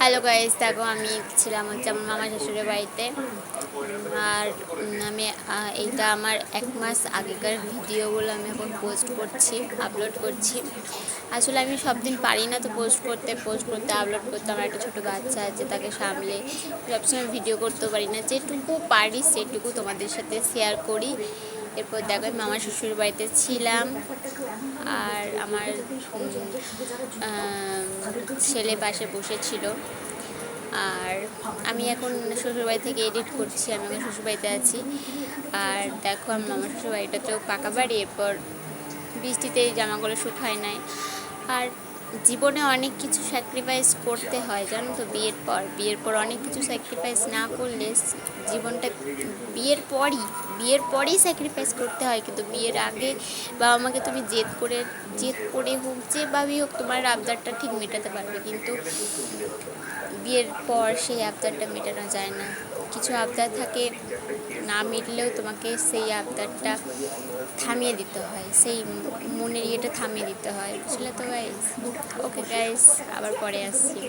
Hello guys, দেখো আমি ছিলাম আমার মামা শ্বশুরের বাড়িতে। আর আমি এইটা আমার 1 মাস আগেকার ভিডিওগুলো আমি এখন পোস্ট করছি, আপলোড করছি। আসলে আমি সব দিন পারি না তো পোস্ট করতে আপলোড করতে। আমার একটা ছোটো বাচ্চা আছে, তাকে সামলে সবসময় ভিডিও করতেও পারি না। যেটুকু পারি সেটুকু তোমাদের সাথে শেয়ার করি। এরপর দেখো আমি মামা শ্বশুর বাড়িতে ছিলাম, আর আমার ছেলে পাশে বসেছিল। আর আমি এখন শ্বশুরবাড়ি থেকে এডিট করছি, আমি এখন শ্বশুরবাড়িতে আছি। আর দেখো আমার মামার শ্বশুরবাড়িটাতেও পাকা বাড়ি, এরপর বৃষ্টিতে এই জামাগুলো শুকায় নাই। আর জীবনে অনেক কিছু স্যাক্রিফাইস করতে হয় জানো তো। বিয়ের পর অনেক কিছু স্যাক্রিফাইস না করলে জীবনটা বিয়ের পরেই স্যাক্রিফাইস করতে হয়, কিন্তু বিয়ের আগে বাবা মাকে তুমি জেদ করে হোক, যেভাবেই হোক তোমার আবদারটা ঠিক মেটাতে পারবে, কিন্তু বিয়ের পর সেই আবদারটা মেটানো যায় না। কিছু আবদার থাকে, না মিটলেও তোমাকে সেই আবদারটা থামিয়ে দিতে হয়, সেই মনের ইয়েটা থামিয়ে দিতে হয়, বুঝলে তো গাইস? ওকে গাইস, আবার পরে আসছি।